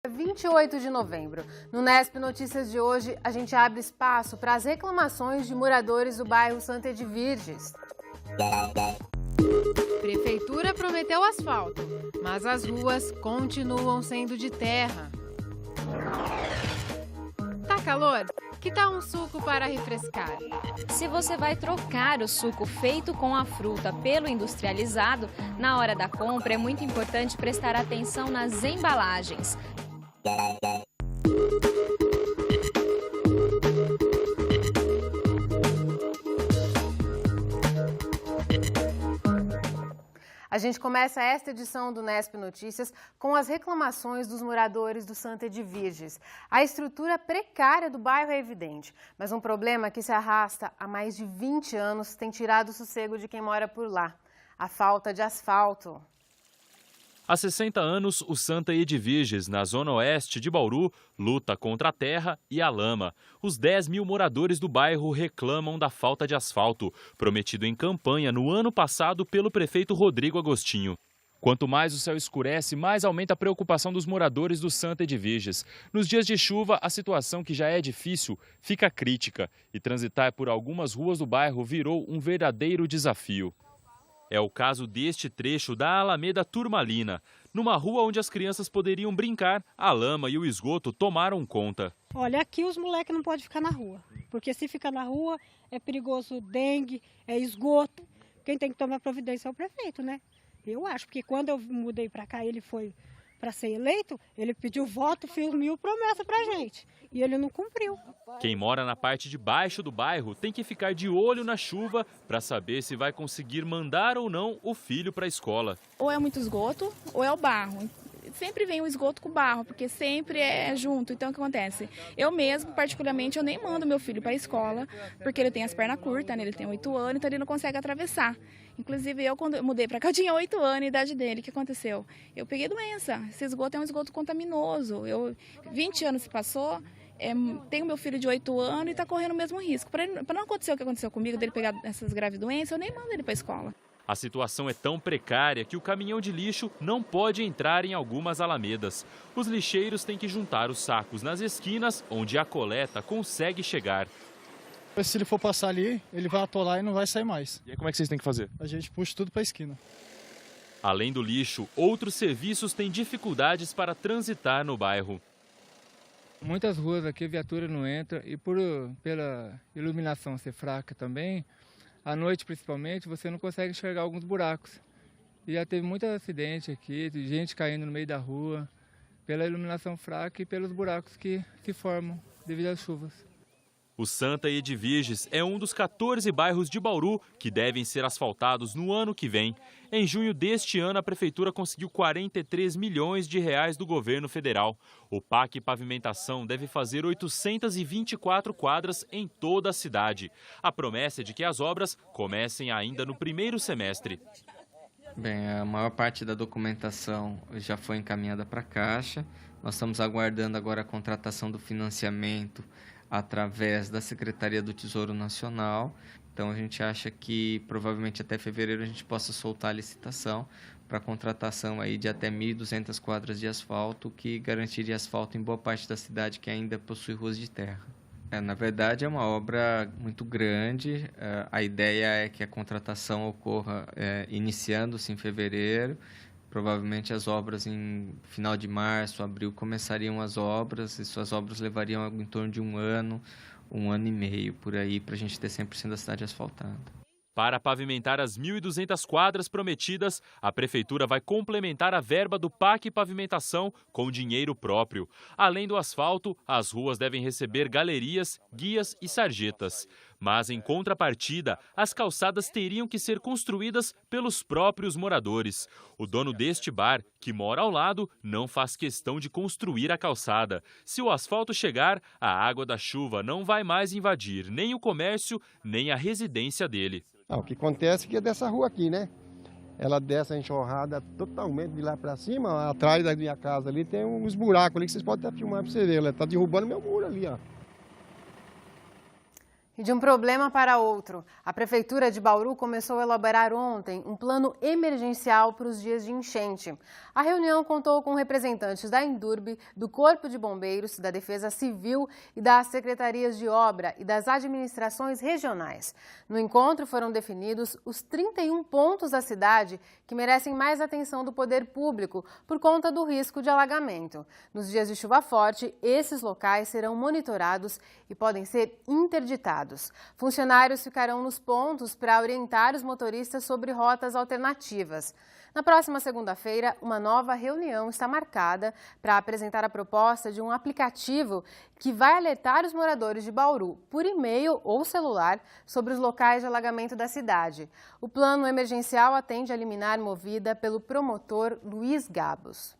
28 de novembro. No Nesp Notícias de hoje, a gente abre espaço para as reclamações de moradores do bairro Santa Edviges. Prefeitura prometeu asfalto, mas as ruas continuam sendo de terra. Tá calor? Que tal um suco para refrescar? Se você vai trocar o suco feito com a fruta pelo industrializado, na hora da compra é muito importante prestar atenção nas embalagens. A gente começa esta edição do Nesp Notícias com as reclamações dos moradores do Santa Edviges. A estrutura precária do bairro é evidente, mas um problema que se arrasta há mais de 20 anos tem tirado o sossego de quem mora por lá: a falta de asfalto. Há 60 anos, o Santa Edviges, na zona oeste de Bauru, luta contra a terra e a lama. Os 10 mil moradores do bairro reclamam da falta de asfalto, prometido em campanha no ano passado pelo prefeito Rodrigo Agostinho. Quanto mais o céu escurece, mais aumenta a preocupação dos moradores do Santa Edviges. Nos dias de chuva, a situação, que já é difícil, fica crítica, e transitar por algumas ruas do bairro virou um verdadeiro desafio. É o caso deste trecho da Alameda Turmalina. Numa rua onde as crianças poderiam brincar, a lama e o esgoto tomaram conta. Olha, aqui os moleques não podem ficar na rua, porque se ficar na rua é perigoso dengue, é esgoto. Quem tem que tomar providência é o prefeito, né? Eu acho, porque quando eu mudei para cá, ele foi para ser eleito, ele pediu voto, fez 1000 promessas pra gente, e ele não cumpriu. Quem mora na parte de baixo do bairro tem que ficar de olho na chuva para saber se vai conseguir mandar ou não o filho para a escola. Ou é muito esgoto ou é o barro. Sempre vem o esgoto com o barro, porque sempre é junto. Então, o que acontece? Eu mesmo, particularmente, eu nem mando meu filho para a escola, porque ele tem as pernas curtas, né? Ele tem 8 anos, então ele não consegue atravessar. Inclusive, eu, quando eu mudei para cá, eu tinha 8 anos, a idade dele. O que aconteceu? Eu peguei doença. Esse esgoto é um esgoto contaminoso. 20 anos se passou, tenho meu filho de 8 anos e está correndo o mesmo risco. Para não acontecer o que aconteceu comigo, dele pegar essas graves doenças, eu nem mando ele para a escola. A situação é tão precária que o caminhão de lixo não pode entrar em algumas alamedas. Os lixeiros têm que juntar os sacos nas esquinas, onde a coleta consegue chegar. Se ele for passar ali, ele vai atolar e não vai sair mais. E aí, como é que vocês têm que fazer? A gente puxa tudo para a esquina. Além do lixo, outros serviços têm dificuldades para transitar no bairro. Muitas ruas aqui a viatura não entra e pela iluminação ser fraca também, à noite principalmente, você não consegue enxergar alguns buracos. E já teve muito acidente aqui, de gente caindo no meio da rua, pela iluminação fraca e pelos buracos que se formam devido às chuvas. O Santa Edviges é um dos 14 bairros de Bauru que devem ser asfaltados no ano que vem. Em junho deste ano, a prefeitura conseguiu 43 milhões de reais do governo federal. O PAC Pavimentação deve fazer 824 quadras em toda a cidade. A promessa é de que as obras comecem ainda no primeiro semestre. Bem, a maior parte da documentação já foi encaminhada para a Caixa. Nós estamos aguardando agora a contratação do financiamento através da Secretaria do Tesouro Nacional. Então a gente acha que provavelmente até fevereiro a gente possa soltar a licitação para a contratação aí de até 1.200 quadras de asfalto, que garantiria asfalto em boa parte da cidade que ainda possui ruas de terra. Na verdade é uma obra muito grande, a ideia é que a contratação ocorra iniciando-se em fevereiro. Provavelmente as obras em final de março, abril, começariam as obras, e suas obras levariam em torno de um ano e meio, por aí, para a gente ter 100% da cidade asfaltada. Para pavimentar as 1.200 quadras prometidas, a prefeitura vai complementar a verba do PAC Pavimentação com dinheiro próprio. Além do asfalto, as ruas devem receber galerias, guias e sarjetas. Mas, em contrapartida, as calçadas teriam que ser construídas pelos próprios moradores. O dono deste bar, que mora ao lado, não faz questão de construir a calçada. Se o asfalto chegar, a água da chuva não vai mais invadir nem o comércio, nem a residência dele. O que acontece é que é dessa rua aqui, né? Ela desce a enxurrada totalmente de lá para cima. Atrás da minha casa ali tem uns buracos ali que vocês podem até filmar para você ver. Ela está derrubando meu muro ali, ó. E de um problema para outro, a Prefeitura de Bauru começou a elaborar ontem um plano emergencial para os dias de enchente. A reunião contou com representantes da Endurbe, do Corpo de Bombeiros, da Defesa Civil e das Secretarias de Obra e das administrações regionais. No encontro foram definidos os 31 pontos da cidade que merecem mais atenção do poder público por conta do risco de alagamento. Nos dias de chuva forte, esses locais serão monitorados e podem ser interditados. Funcionários ficarão nos pontos para orientar os motoristas sobre rotas alternativas. Na próxima segunda-feira, uma nova reunião está marcada para apresentar a proposta de um aplicativo que vai alertar os moradores de Bauru, por e-mail ou celular, sobre os locais de alagamento da cidade. O plano emergencial atende a liminar movida pelo promotor Luiz Gabos.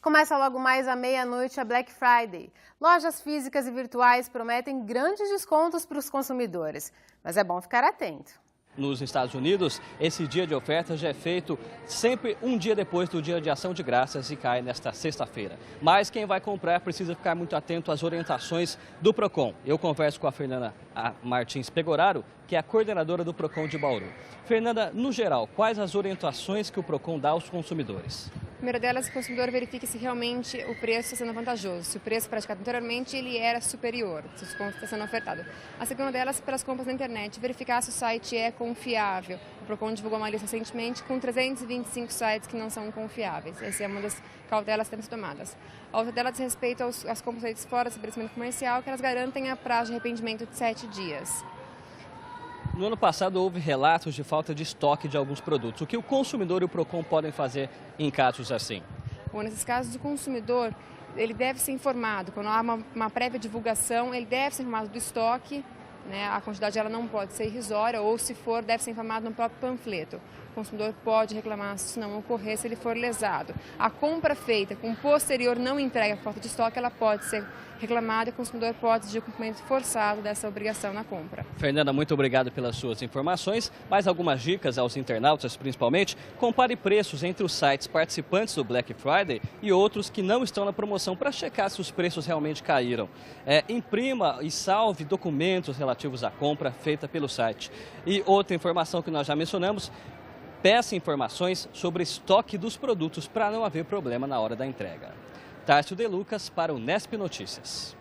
Começa logo mais à meia-noite a Black Friday. Lojas físicas e virtuais prometem grandes descontos para os consumidores, mas é bom ficar atento. Nos Estados Unidos, esse dia de ofertas já é feito sempre um dia depois do Dia de Ação de Graças e cai nesta sexta-feira. Mas quem vai comprar precisa ficar muito atento às orientações do PROCON. Eu converso com a Fernanda Martins Pegoraro, que é a coordenadora do PROCON de Bauru. Fernanda, no geral, quais as orientações que o PROCON dá aos consumidores? A primeira delas, o consumidor verifique se realmente o preço está sendo vantajoso, se o preço praticado anteriormente ele era superior, se o desconto está sendo ofertado. A segunda delas, pelas compras na internet, verificar se o site é confiável. O PROCON divulgou uma lista recentemente com 325 sites que não são confiáveis. Essa é uma das cautelas que têm sido tomadas. A outra delas diz respeito às compras feitas fora do estabelecimento comercial, que elas garantem a prazo de arrependimento de 7 dias. No ano passado houve relatos de falta de estoque de alguns produtos. O que o consumidor e o PROCON podem fazer em casos assim? Bom, nesses casos, o consumidor ele deve ser informado. Quando há uma prévia divulgação, ele deve ser informado do estoque, né? A quantidade ela não pode ser irrisória ou, se for, deve ser informado no próprio panfleto. O consumidor pode reclamar se não ocorrer, se ele for lesado. A compra feita com posterior não entrega por falta de estoque, ela pode ser reclamada e o consumidor pode exigir o cumprimento forçado dessa obrigação na compra. Fernanda, muito obrigado pelas suas informações. Mais algumas dicas aos internautas, principalmente. Compare preços entre os sites participantes do Black Friday e outros que não estão na promoção para checar se os preços realmente caíram. Imprima e salve documentos relativos à compra feita pelo site. E outra informação que nós já mencionamos, peça informações sobre estoque dos produtos para não haver problema na hora da entrega. Tárcio De Lucas para o Nesp Notícias.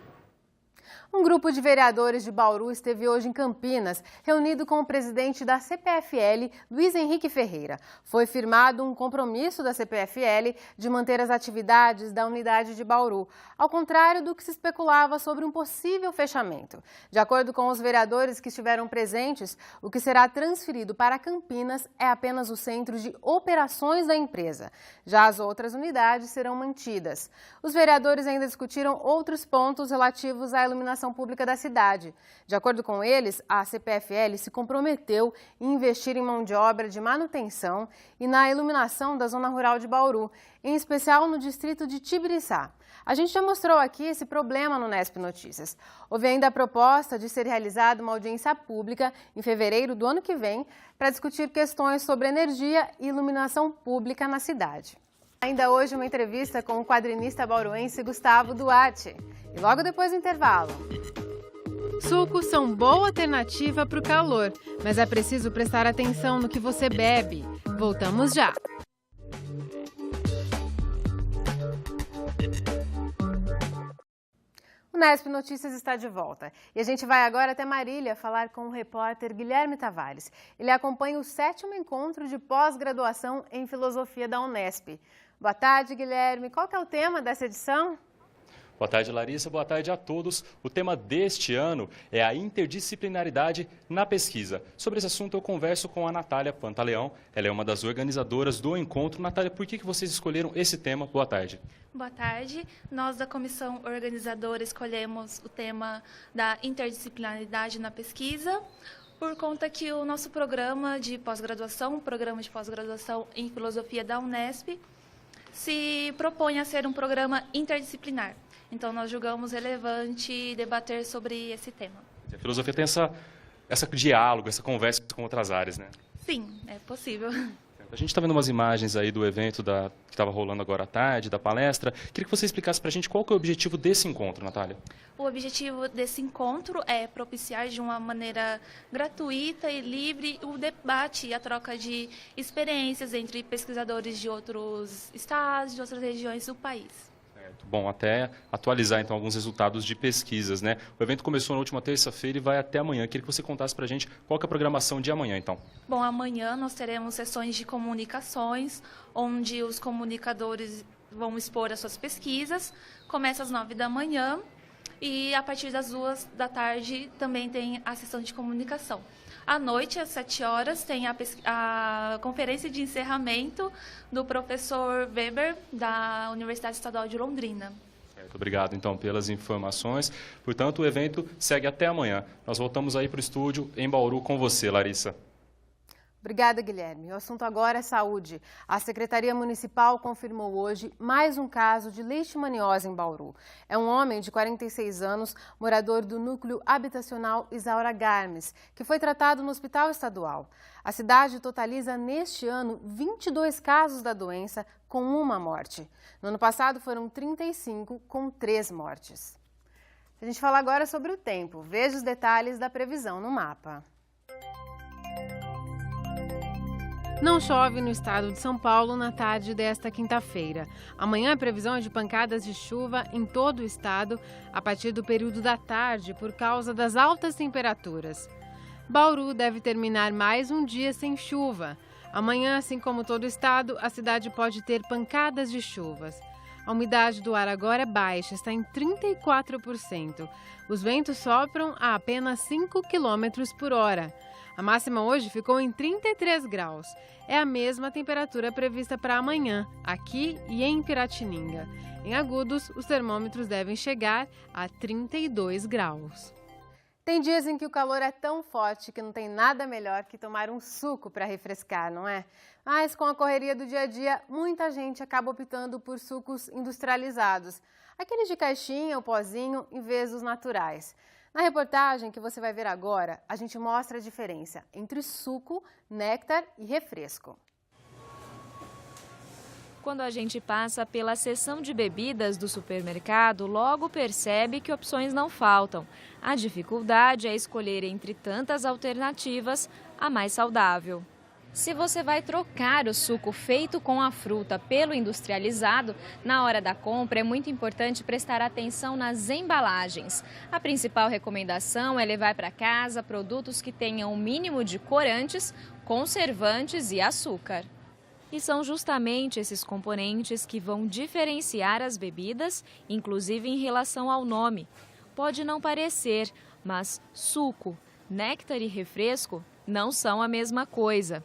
Um grupo de vereadores de Bauru esteve hoje em Campinas, reunido com o presidente da CPFL, Luiz Henrique Ferreira. Foi firmado um compromisso da CPFL de manter as atividades da unidade de Bauru, ao contrário do que se especulava sobre um possível fechamento. De acordo com os vereadores que estiveram presentes, o que será transferido para Campinas é apenas o centro de operações da empresa. Já as outras unidades serão mantidas. Os vereadores ainda discutiram outros pontos relativos à iluminação pública da cidade. De acordo com eles, a CPFL se comprometeu em investir em mão de obra de manutenção e na iluminação da zona rural de Bauru, em especial no distrito de Tibiriçá. A gente já mostrou aqui esse problema no Nesp Notícias. Houve ainda a proposta de ser realizada uma audiência pública em fevereiro do ano que vem para discutir questões sobre energia e iluminação pública na cidade. Ainda hoje uma entrevista com o quadrinista bauruense Gustavo Duarte. E logo depois do intervalo. Sucos são boa alternativa para o calor, mas é preciso prestar atenção no que você bebe. Voltamos já. O Nesp Notícias está de volta e a gente vai agora até Marília falar com o repórter Guilherme Tavares. Ele acompanha o 7º encontro de pós-graduação em Filosofia da Unesp. Boa tarde, Guilherme. Qual que é o tema dessa edição? Boa tarde, Larissa. Boa tarde a todos. O tema deste ano é a interdisciplinaridade na pesquisa. Sobre esse assunto, eu converso com a Natália Pantaleão. Ela é uma das organizadoras do encontro. Natália, por que vocês escolheram esse tema? Boa tarde. Boa tarde. Nós, da comissão organizadora, escolhemos o tema da interdisciplinaridade na pesquisa, por conta que o nosso programa de pós-graduação, o programa de pós-graduação em Filosofia da Unesp, se propõe a ser um programa interdisciplinar. Então, nós julgamos relevante debater sobre esse tema. A filosofia tem essa diálogo, essa conversa com outras áreas, né? Sim, é possível. A gente está vendo umas imagens aí do evento que estava rolando agora à tarde, da palestra. Queria que você explicasse para a gente qual que é o objetivo desse encontro, Natália. O objetivo desse encontro é propiciar de uma maneira gratuita e livre o debate e a troca de experiências entre pesquisadores de outros estados, de outras regiões do país. Bom, até atualizar então alguns resultados de pesquisas, né? O evento começou na última terça-feira e vai até amanhã. Queria que você contasse para a gente qual que é a programação de amanhã, então. Bom, amanhã nós teremos sessões de comunicações, onde os comunicadores vão expor as suas pesquisas. Começa às 9 da manhã e a partir das 2 da tarde também tem a sessão de comunicação. À noite, às 7 horas, tem a conferência de encerramento do professor Weber, da Universidade Estadual de Londrina. Muito obrigado, então, pelas informações. Portanto, o evento segue até amanhã. Nós voltamos aí para o estúdio em Bauru com você, Larissa. Obrigada, Guilherme. O assunto agora é saúde. A Secretaria Municipal confirmou hoje mais um caso de leishmaniose em Bauru. É um homem de 46 anos, morador do núcleo habitacional Isaura Garmes, que foi tratado no Hospital Estadual. A cidade totaliza neste ano 22 casos da doença, com uma morte. No ano passado foram 35, com 3 mortes. A gente fala agora sobre o tempo. Veja os detalhes da previsão no mapa. Não chove no estado de São Paulo na tarde desta quinta-feira. Amanhã a previsão é de pancadas de chuva em todo o estado a partir do período da tarde por causa das altas temperaturas. Bauru deve terminar mais um dia sem chuva. Amanhã, assim como todo o estado, a cidade pode ter pancadas de chuvas. A umidade do ar agora é baixa, está em 34%. Os ventos sopram a apenas 5 km por hora. A máxima hoje ficou em 33 graus. É a mesma temperatura prevista para amanhã, aqui e em Piratininga. Em Agudos, os termômetros devem chegar a 32 graus. Tem dias em que o calor é tão forte que não tem nada melhor que tomar um suco para refrescar, não é? Mas com a correria do dia a dia, muita gente acaba optando por sucos industrializados. Aqueles de caixinha ou pozinho em vez dos naturais. Na reportagem que você vai ver agora, a gente mostra a diferença entre suco, néctar e refresco. Quando a gente passa pela seção de bebidas do supermercado, logo percebe que opções não faltam. A dificuldade é escolher entre tantas alternativas a mais saudável. Se você vai trocar o suco feito com a fruta pelo industrializado, na hora da compra é muito importante prestar atenção nas embalagens. A principal recomendação é levar para casa produtos que tenham o mínimo de corantes, conservantes e açúcar. E são justamente esses componentes que vão diferenciar as bebidas, inclusive em relação ao nome. Pode não parecer, mas suco, néctar e refresco não são a mesma coisa.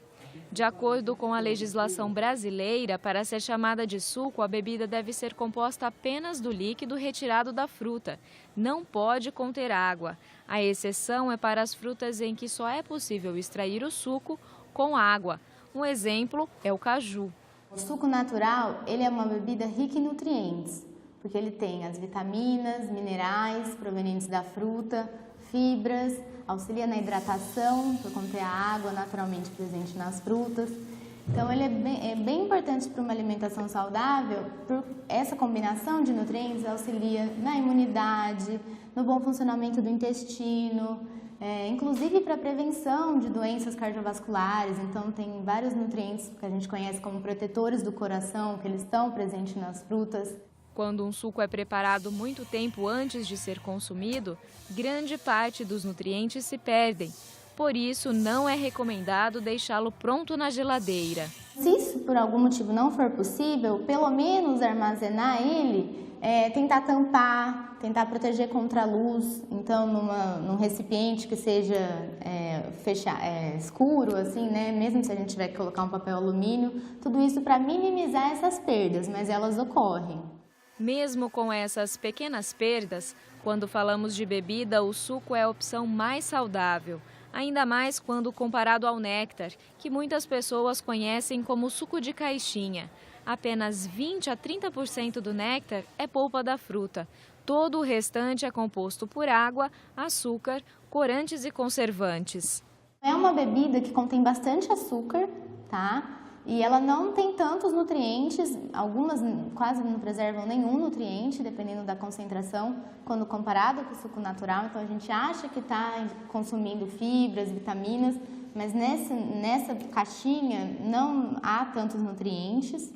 De acordo com a legislação brasileira, para ser chamada de suco, a bebida deve ser composta apenas do líquido retirado da fruta. Não pode conter água. A exceção é para as frutas em que só é possível extrair o suco com água. Um exemplo é o caju. O suco natural, ele é uma bebida rica em nutrientes, porque ele tem as vitaminas, minerais provenientes da fruta, fibras, auxilia na hidratação, por conter a água naturalmente presente nas frutas. Então, ele é bem importante para uma alimentação saudável, por essa combinação de nutrientes auxilia na imunidade, no bom funcionamento do intestino, inclusive para a prevenção de doenças cardiovasculares. Então, tem vários nutrientes que a gente conhece como protetores do coração, que eles estão presentes nas frutas. Quando um suco é preparado muito tempo antes de ser consumido, grande parte dos nutrientes se perdem. Por isso, não é recomendado deixá-lo pronto na geladeira. Se isso por algum motivo não for possível, pelo menos armazenar ele, tentar tampar, tentar proteger contra a luz. Então, num recipiente que seja escuro, assim, né? Mesmo se a gente tiver que colocar um papel alumínio, tudo isso para minimizar essas perdas, mas elas ocorrem. Mesmo com essas pequenas perdas, quando falamos de bebida, o suco é a opção mais saudável. Ainda mais quando comparado ao néctar, que muitas pessoas conhecem como suco de caixinha. Apenas 20 a 30% do néctar é polpa da fruta. Todo o restante é composto por água, açúcar, corantes e conservantes. É uma bebida que contém bastante açúcar, tá? E ela não tem tantos nutrientes, algumas quase não preservam nenhum nutriente, dependendo da concentração, quando comparado com o suco natural. Então a gente acha que está consumindo fibras, vitaminas, mas nessa caixinha não há tantos nutrientes.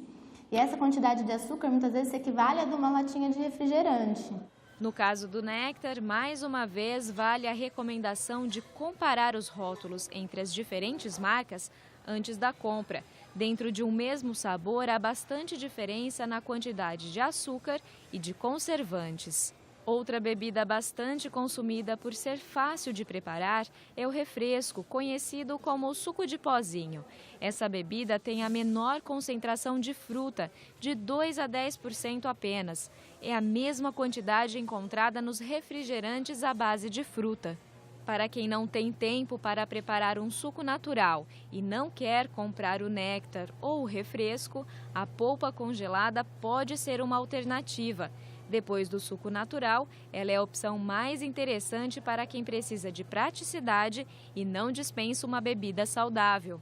E essa quantidade de açúcar muitas vezes equivale a de uma latinha de refrigerante. No caso do néctar, mais uma vez vale a recomendação de comparar os rótulos entre as diferentes marcas antes da compra. Dentro de um mesmo sabor, há bastante diferença na quantidade de açúcar e de conservantes. Outra bebida bastante consumida por ser fácil de preparar é o refresco, conhecido como o suco de pozinho. Essa bebida tem a menor concentração de fruta, de 2 a 10% apenas. É a mesma quantidade encontrada nos refrigerantes à base de fruta. Para quem não tem tempo para preparar um suco natural e não quer comprar o néctar ou o refresco, a polpa congelada pode ser uma alternativa. Depois do suco natural, ela é a opção mais interessante para quem precisa de praticidade e não dispensa uma bebida saudável.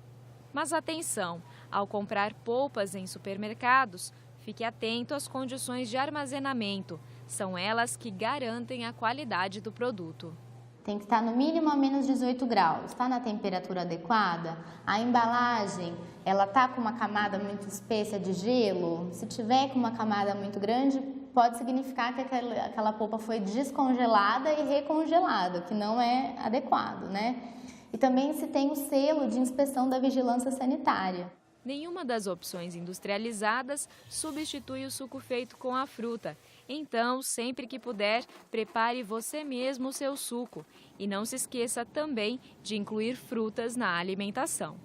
Mas atenção, ao comprar polpas em supermercados, fique atento às condições de armazenamento. São elas que garantem a qualidade do produto. Tem que estar no mínimo a menos 18 graus. Está na temperatura adequada? A embalagem, ela está com uma camada muito espessa de gelo? Se tiver com uma camada muito grande, pode significar que aquela polpa foi descongelada e recongelada, que não é adequado, né? E também se tem o selo de inspeção da vigilância sanitária. Nenhuma das opções industrializadas substitui o suco feito com a fruta. Então, sempre que puder, prepare você mesmo o seu suco. E não se esqueça também de incluir frutas na alimentação.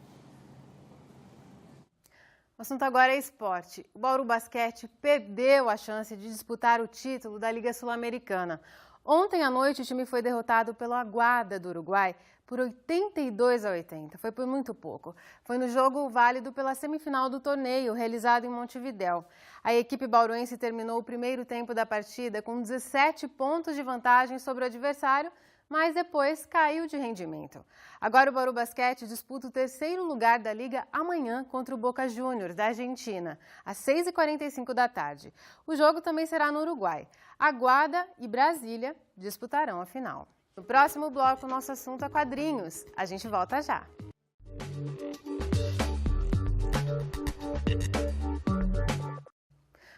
O assunto agora é esporte. O Bauru Basquete perdeu a chance de disputar o título da Liga Sul-Americana. Ontem à noite o time foi derrotado pelo Aguada do Uruguai por 82-80. Foi por muito pouco. Foi no jogo válido pela semifinal do torneio, realizado em Montevidéu. A equipe bauruense terminou o primeiro tempo da partida com 17 pontos de vantagem sobre o adversário, mas depois caiu de rendimento. Agora o Bauru Basquete disputa o terceiro lugar da Liga amanhã contra o Boca Juniors, da Argentina, às 6h45 da tarde. O jogo também será no Uruguai. Aguada e Brasília disputarão a final. No próximo bloco, o nosso assunto é quadrinhos. A gente volta já.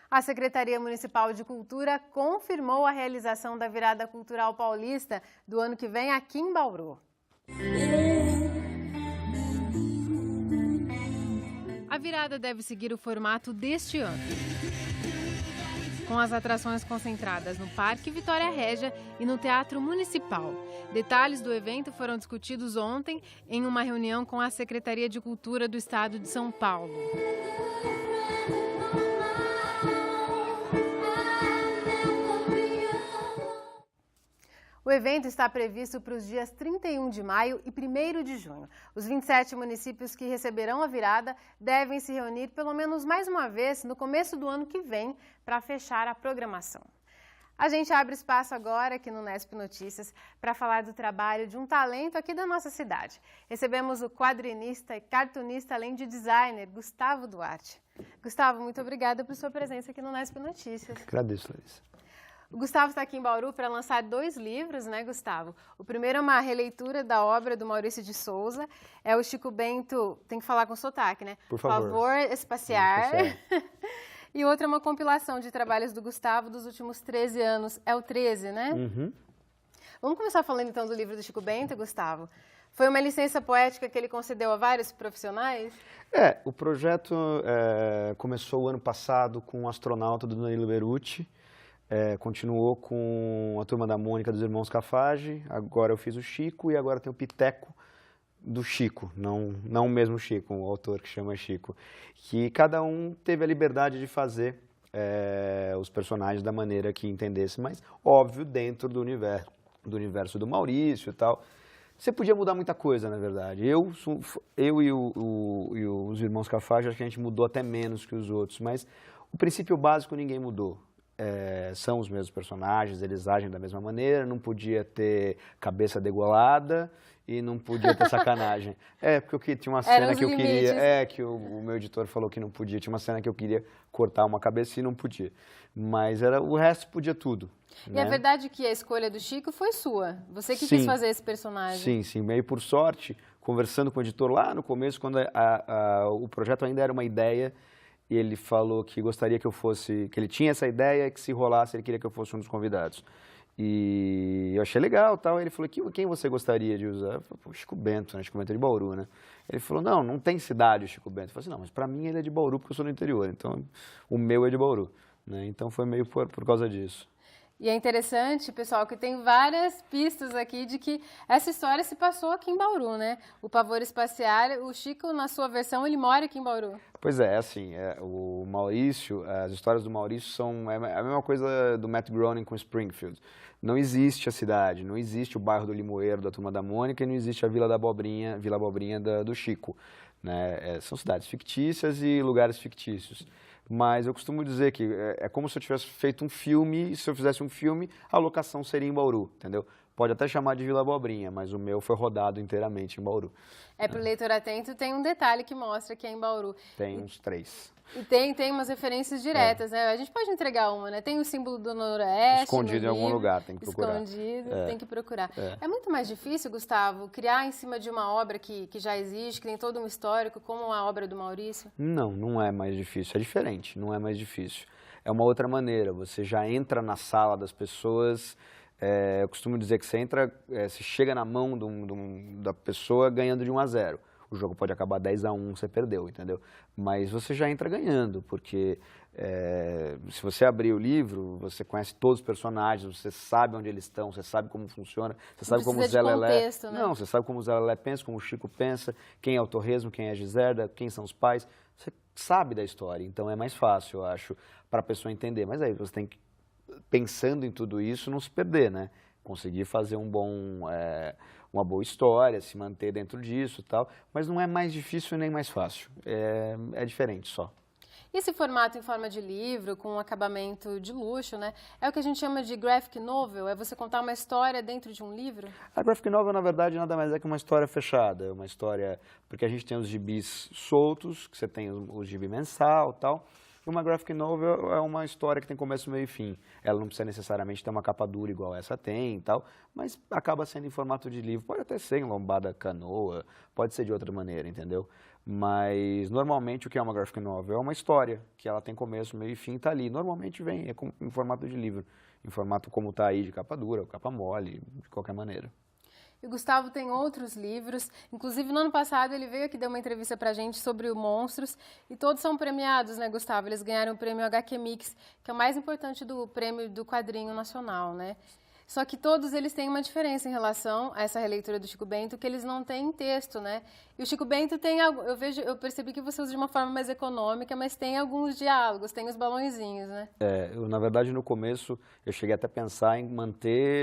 A Secretaria Municipal de Cultura confirmou a realização da Virada Cultural Paulista do ano que vem aqui em Bauru. A virada deve seguir o formato deste ano, com as atrações concentradas no Parque Vitória Régia e no Teatro Municipal. Detalhes do evento foram discutidos ontem em uma reunião com a Secretaria de Cultura do Estado de São Paulo. O evento está previsto para os dias 31 de maio e 1º de junho. Os 27 municípios que receberão a virada devem se reunir pelo menos mais uma vez no começo do ano que vem para fechar a programação. A gente abre espaço agora aqui no Nesp Notícias para falar do trabalho de um talento aqui da nossa cidade. Recebemos o quadrinista e cartunista, além de designer, Gustavo Duarte. Gustavo, muito obrigada por sua presença aqui no Nesp Notícias. Agradeço, Larissa. O Gustavo está aqui em Bauru para lançar 2 livros, né, Gustavo? O primeiro é uma releitura da obra do Maurício de Souza. É o Chico Bento, tem que falar com sotaque, né? Por favor. Espaciar. E outra é uma compilação de trabalhos do Gustavo dos últimos 13 anos. É o 13, né? Uhum. Vamos começar falando então do livro do Chico Bento, Gustavo? Foi uma licença poética que ele concedeu a vários profissionais? O projeto começou o ano passado com o astronauta do Danilo Beruti. Continuou com a Turma da Mônica dos Irmãos Cafage, agora eu fiz o Chico e agora tem o Piteco do Chico, não o mesmo Chico, o autor que chama Chico, que cada um teve a liberdade de fazer os personagens da maneira que entendesse, mas óbvio dentro do universo do Maurício e tal. Você podia mudar muita coisa, na verdade. Eu e os Irmãos Cafage, acho que a gente mudou até menos que os outros, mas o princípio básico ninguém mudou. são os mesmos personagens, eles agem da mesma maneira, não podia ter cabeça degolada e não podia ter sacanagem. Porque tinha uma cena que eu queria, que o meu editor falou que não podia, tinha uma cena que eu queria cortar uma cabeça e não podia. Mas o resto podia tudo. E é verdade que a escolha do Chico foi sua, você que quis fazer esse personagem. Sim, meio por sorte, conversando com o editor lá no começo, quando o projeto ainda era uma ideia, ele falou que gostaria que eu fosse, que ele tinha essa ideia, que se rolasse ele queria que eu fosse um dos convidados. E eu achei legal, tal. Ele falou, quem você gostaria de usar? Eu falei, o Chico Bento, né? Chico Bento é de Bauru, né? Ele falou, não tem cidade o Chico Bento. Eu falei assim, não, mas pra mim ele é de Bauru porque eu sou do interior, então o meu é de Bauru, né? Então foi meio por causa disso. E é interessante, pessoal, que tem várias pistas aqui de que essa história se passou aqui em Bauru, né? O Pavor Espacial, o Chico, na sua versão, ele mora aqui em Bauru. Pois é, assim, o Maurício, as histórias do Maurício são a mesma coisa do Matt Groening com Springfield. Não existe a cidade, não existe o bairro do Limoeiro da Turma da Mônica e não existe a Vila Abobrinha do Chico, né? São cidades fictícias e lugares fictícios. Mas eu costumo dizer que é como se eu tivesse feito um filme, e se eu fizesse um filme, a locação seria em Bauru, entendeu? Pode até chamar de Vila Abobrinha, mas o meu foi rodado inteiramente em Bauru. Para o leitor atento, tem um detalhe que mostra que é em Bauru. Tem uns 3. E tem umas referências diretas, né? A gente pode entregar uma, né? Tem o símbolo do Noroeste. Escondido em algum lugar, tem que procurar. Escondido, tem que procurar. É muito mais difícil, Gustavo, criar em cima de uma obra que já existe, que tem todo um histórico, como a obra do Maurício? Não é mais difícil. É diferente, não é mais difícil. É uma outra maneira. Você já entra na sala das pessoas. Eu costumo dizer que você chega na mão da pessoa ganhando de 1-0. O jogo pode acabar 10-1, você perdeu, entendeu? Mas você já entra ganhando, porque se você abrir o livro, você conhece todos os personagens, você sabe onde eles estão, você sabe como funciona, você sabe como o Zé Lelé... Né? Não, você sabe como o Zé Lelé pensa, como o Chico pensa, quem é o Torresmo, quem é a Giserda, quem são os pais. Você sabe da história, então é mais fácil, eu acho, para a pessoa entender. Mas aí você tem que, pensando em tudo isso, não se perder, né? Conseguir fazer uma boa história, se manter dentro disso e tal, mas não é mais difícil nem mais fácil, é diferente só. E esse formato em forma de livro, com um acabamento de luxo, né? É o que a gente chama de graphic novel, é você contar uma história dentro de um livro? A graphic novel, na verdade, nada mais é que uma história fechada, uma história, porque a gente tem os gibis soltos, que você tem o gibi mensal e tal. Uma graphic novel é uma história que tem começo, meio e fim. Ela não precisa necessariamente ter uma capa dura igual essa tem e tal, mas acaba sendo em formato de livro. Pode até ser em lombada canoa, pode ser de outra maneira, entendeu? Mas, normalmente, o que é uma graphic novel? É uma história, que ela tem começo, meio e fim, tá ali. Normalmente vem em formato de livro, em formato como tá aí, de capa dura, ou capa mole, de qualquer maneira. E o Gustavo tem outros livros, inclusive no ano passado ele veio aqui dar uma entrevista pra gente sobre o Monstros, e todos são premiados, né, Gustavo? Eles ganharam o prêmio HQ Mix, que é o mais importante do prêmio do quadrinho nacional, né? Só que todos eles têm uma diferença em relação a essa releitura do Chico Bento, que eles não têm texto, né? E o Chico Bento tem, eu percebi que você usa de uma forma mais econômica, mas tem alguns diálogos, tem os balõezinhos, né? Na verdade, no começo, eu cheguei até a pensar em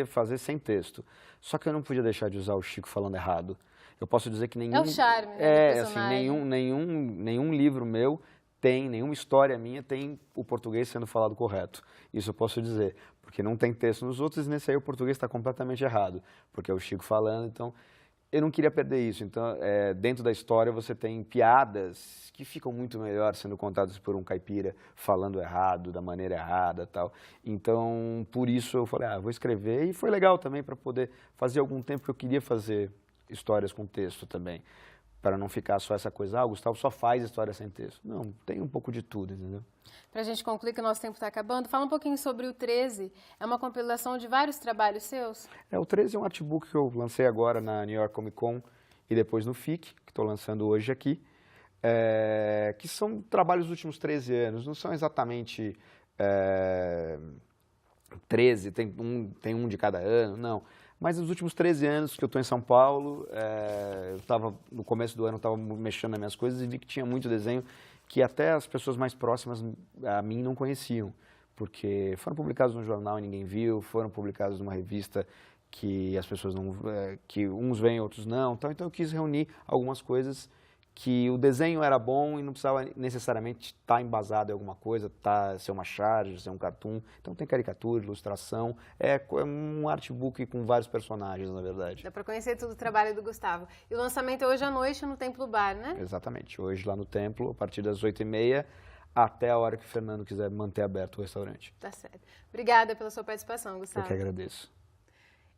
fazer sem texto. Só que eu não podia deixar de usar o Chico falando errado. Eu posso dizer que nenhum... É o charme, né, do personagem. Assim, nenhum livro meu tem, nenhuma história minha tem o português sendo falado correto. Isso eu posso dizer, porque não tem texto nos outros, e nesse aí o português está completamente errado, porque é o Chico falando, então eu não queria perder isso. Então, dentro da história você tem piadas que ficam muito melhor sendo contadas por um caipira falando errado, da maneira errada e tal. Então, por isso eu falei, vou escrever, e foi legal também para poder fazer algum tempo que eu queria fazer histórias com texto também, para não ficar só essa coisa, o Gustavo só faz história sem texto. Não, tem um pouco de tudo, entendeu? Para a gente concluir, que o nosso tempo está acabando, fala um pouquinho sobre o 13. É uma compilação de vários trabalhos seus? O 13 é um artbook que eu lancei agora na New York Comic Con e depois no FIC, que estou lançando hoje aqui, que são trabalhos dos últimos 13 anos, não são exatamente 13, tem um de cada ano, não. Mas nos últimos 13 anos que eu estou em São Paulo, no começo do ano eu estava mexendo nas minhas coisas e vi que tinha muito desenho que até as pessoas mais próximas a mim não conheciam, porque foram publicados no jornal e ninguém viu, foram publicados numa revista que as pessoas não, que uns veem, outros não, então eu quis reunir algumas coisas que o desenho era bom e não precisava necessariamente estar embasado em alguma coisa, ser uma charge, ser um cartoon. Então tem caricatura, ilustração, é um artbook com vários personagens, na verdade. Dá para conhecer tudo o trabalho do Gustavo. E o lançamento é hoje à noite no Templo Bar, né? Exatamente, hoje lá no Templo, a partir das 8h30, até a hora que o Fernando quiser manter aberto o restaurante. Tá certo. Obrigada pela sua participação, Gustavo. Eu que agradeço.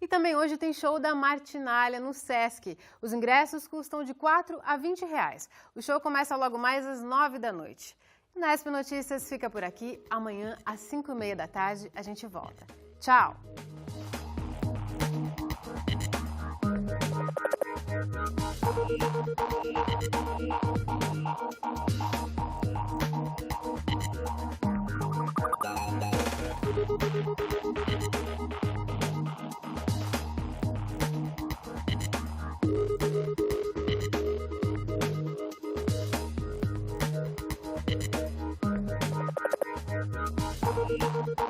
E também hoje tem show da Martinalha no Sesc. Os ingressos custam de R$4 a R$20. O show começa logo mais às 9 da noite. O Nesp Notícias fica por aqui. Amanhã, às 5h30 da tarde, a gente volta. Tchau! Thank you.